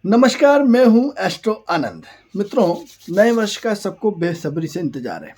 नमस्कार, मैं हूं एस्ट्रो आनंद। मित्रों, नए वर्ष का सबको बेसब्री से इंतजार है।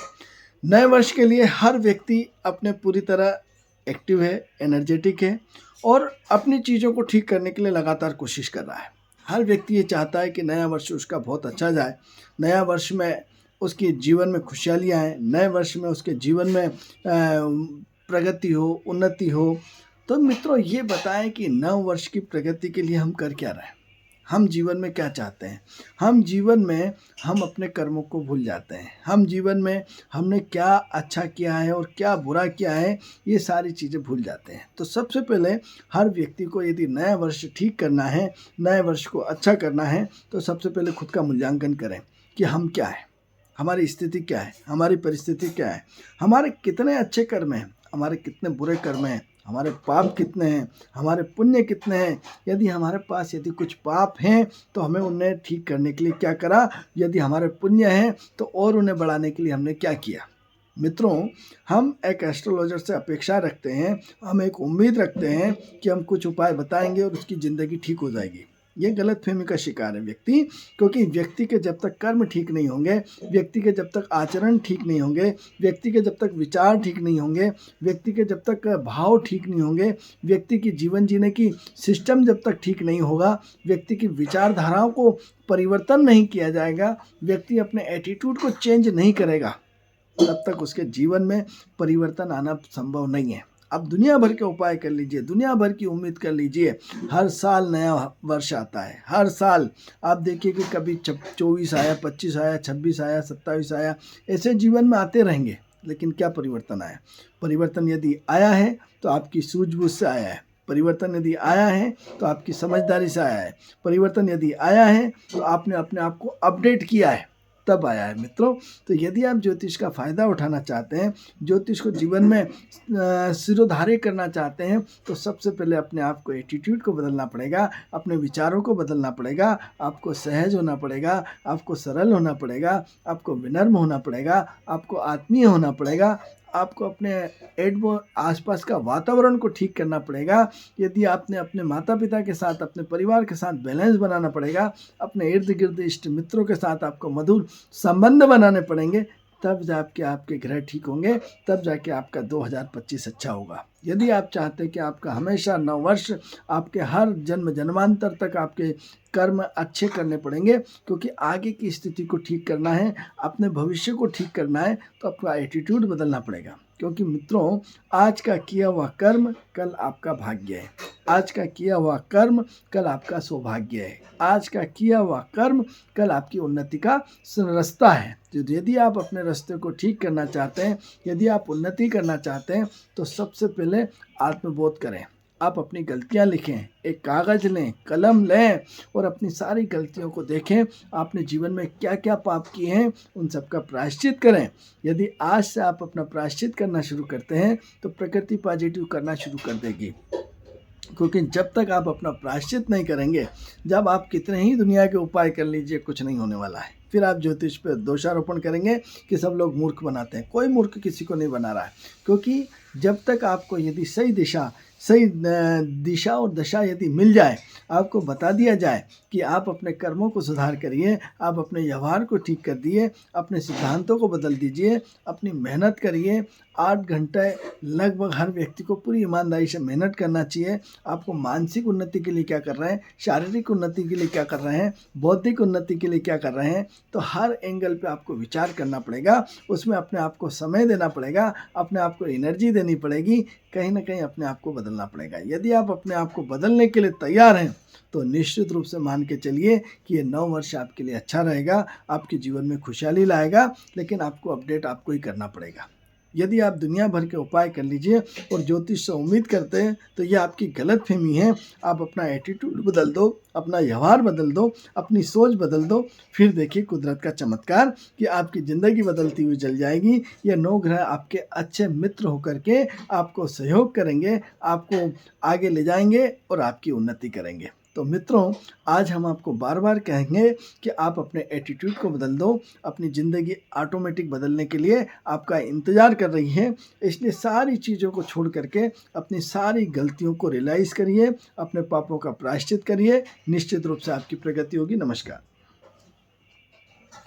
नए वर्ष के लिए हर व्यक्ति अपने पूरी तरह एक्टिव है, एनर्जेटिक है और अपनी चीज़ों को ठीक करने के लिए लगातार कोशिश कर रहा है। हर व्यक्ति ये चाहता है कि नया वर्ष उसका बहुत अच्छा जाए, नया वर्ष में उसके जीवन में खुशहालियाँ आएँ, नए वर्ष में उसके जीवन में प्रगति हो, उन्नति हो। तो मित्रों, ये बताएं कि नव वर्ष की प्रगति के लिए हम कर क्या रहे हैं? हम जीवन में क्या चाहते हैं? हम जीवन में हम अपने कर्मों को भूल जाते हैं। हम जीवन में हमने क्या अच्छा किया है और क्या बुरा किया है, ये सारी चीज़ें भूल जाते हैं। तो सबसे पहले हर व्यक्ति को यदि नया वर्ष ठीक करना है, नए वर्ष को अच्छा करना है, तो सबसे पहले खुद का मूल्यांकन करें कि हम क्या हैं, हमारी स्थिति क्या है, हमारी परिस्थिति क्या है, हमारे कितने अच्छे कर्म हैं, हमारे कितने बुरे कर्म हैं, हमारे पाप कितने हैं, हमारे पुण्य कितने हैं। यदि हमारे पास यदि कुछ पाप हैं तो हमें उन्हें ठीक करने के लिए क्या करा, यदि हमारे पुण्य हैं तो और उन्हें बढ़ाने के लिए हमने क्या किया। मित्रों, हम एक एस्ट्रोलॉजर से अपेक्षा रखते हैं, हम एक उम्मीद रखते हैं कि हम कुछ उपाय बताएंगे और उसकी ज़िंदगी ठीक हो जाएगी। ये गलतफहमी का शिकार है व्यक्ति, क्योंकि व्यक्ति के जब तक कर्म ठीक नहीं होंगे, व्यक्ति के जब तक आचरण ठीक नहीं होंगे, व्यक्ति के जब तक विचार ठीक नहीं होंगे, व्यक्ति के जब तक भाव ठीक नहीं होंगे, व्यक्ति की जीवन जीने की सिस्टम जब तक ठीक नहीं होगा, व्यक्ति की विचारधाराओं को परिवर्तन नहीं किया जाएगा, व्यक्ति अपने एटीट्यूड को चेंज नहीं करेगा, तब तक उसके जीवन में परिवर्तन आना संभव नहीं है। अब दुनिया भर के उपाय कर लीजिए, दुनिया भर की उम्मीद कर लीजिए, हर साल नया वर्ष आता है। हर साल आप देखिए कि कभी 24 आया, 25 आया, 26 आया, 27 आया, ऐसे जीवन में आते रहेंगे। लेकिन क्या परिवर्तन आया? परिवर्तन यदि आया है तो आपकी सूझबूझ से आया है। परिवर्तन यदि आया है तो आपकी समझदारी से आया है। परिवर्तन यदि आया है तो आपने अपने आप को अपडेट किया है, तब आया है। मित्रों, तो यदि आप ज्योतिष का फ़ायदा उठाना चाहते हैं, ज्योतिष को जीवन में सिरोधार्य करना चाहते हैं, तो सबसे पहले अपने आप को एटीट्यूड को बदलना पड़ेगा, अपने विचारों को बदलना पड़ेगा, आपको सहज होना पड़ेगा, आपको सरल होना पड़ेगा, आपको विनम्र होना पड़ेगा, आपको आत्मीय होना पड़ेगा, आपको अपने आसपास का वातावरण को ठीक करना पड़ेगा। यदि आपने अपने माता पिता के साथ, अपने परिवार के साथ बैलेंस बनाना पड़ेगा, अपने इर्द गिर्द इष्ट मित्रों के साथ आपको मधुर संबंध बनाने पड़ेंगे, तब जाके आपके ग्रह ठीक होंगे, तब जाके आपका 2025 अच्छा होगा। यदि आप चाहते हैं कि आपका हमेशा नव वर्ष, आपके हर जन्म जन्मांतर तक आपके कर्म अच्छे करने पड़ेंगे, क्योंकि आगे की स्थिति को ठीक करना है, अपने भविष्य को ठीक करना है, तो आपका एटीट्यूड बदलना पड़ेगा। क्योंकि मित्रों, आज का किया हुआ कर्म कल आपका भाग्य है। आज का किया हुआ कर्म कल आपका सौभाग्य है। आज का किया हुआ कर्म कल आपकी उन्नति का रास्ता है। तो यदि आप अपने रास्ते को ठीक करना चाहते हैं, यदि आप उन्नति करना चाहते हैं, तो सबसे पहले आत्मबोध करें। आप अपनी गलतियां लिखें, एक कागज़ लें, कलम लें और अपनी सारी गलतियों को देखें। आपने जीवन में क्या क्या पाप किए हैं, उन सब का प्रायश्चित करें। यदि आज से आप अपना प्रायश्चित करना शुरू करते हैं, तो प्रकृति पॉजिटिव करना शुरू कर देगी। क्योंकि जब तक आप अपना प्रायश्चित नहीं करेंगे, जब आप कितने ही दुनिया के उपाय कर लीजिए, कुछ नहीं होने वाला है। फिर आप ज्योतिष पर दोषारोपण करेंगे कि सब लोग मूर्ख बनाते हैं। कोई मूर्ख किसी को नहीं बना रहा है, क्योंकि जब तक आपको यदि सही दिशा और दशा यदि मिल जाए, आपको बता दिया जाए कि आप अपने कर्मों को सुधार करिए, आप अपने व्यवहार को ठीक कर दिए, अपने सिद्धांतों को बदल दीजिए, अपनी मेहनत करिए। 8 घंटे लगभग हर व्यक्ति को पूरी ईमानदारी से मेहनत करना चाहिए। आपको मानसिक उन्नति के लिए क्या कर रहे हैं, शारीरिक उन्नति के लिए क्या कर रहे हैं, बौद्धिक उन्नति के लिए क्या कर रहे हैं, तो हर एंगल पे आपको विचार करना पड़ेगा। उसमें अपने आप को समय देना पड़ेगा, अपने आप को एनर्जी देनी पड़ेगी, कहीं ना कहीं अपने आप को बदलना पड़ेगा। यदि आप अपने आप को बदलने के लिए तैयार हैं, तो निश्चित रूप से मान के चलिए कि ये 9 वर्ष आपके लिए अच्छा रहेगा, आपके जीवन में खुशहाली लाएगा। लेकिन आपको अपडेट आपको ही करना पड़ेगा। यदि आप दुनिया भर के उपाय कर लीजिए और ज्योतिष से उम्मीद करते हैं, तो ये आपकी गलतफहमी है। आप अपना एटीट्यूड बदल दो, अपना व्यवहार बदल दो, अपनी सोच बदल दो, फिर देखिए कुदरत का चमत्कार कि आपकी ज़िंदगी बदलती हुई चल जाएगी। ये 9 ग्रह आपके अच्छे मित्र होकर के आपको सहयोग करेंगे, आपको आगे ले जाएंगे और आपकी उन्नति करेंगे। तो मित्रों, आज हम आपको बार बार कहेंगे कि आप अपने एटीट्यूड को बदल दो। अपनी ज़िंदगी ऑटोमेटिक बदलने के लिए आपका इंतज़ार कर रही है। इसलिए सारी चीज़ों को छोड़ करके अपनी सारी गलतियों को रियलाइज़ करिए, अपने पापों का प्रायश्चित करिए। निश्चित रूप से आपकी प्रगति होगी। नमस्कार।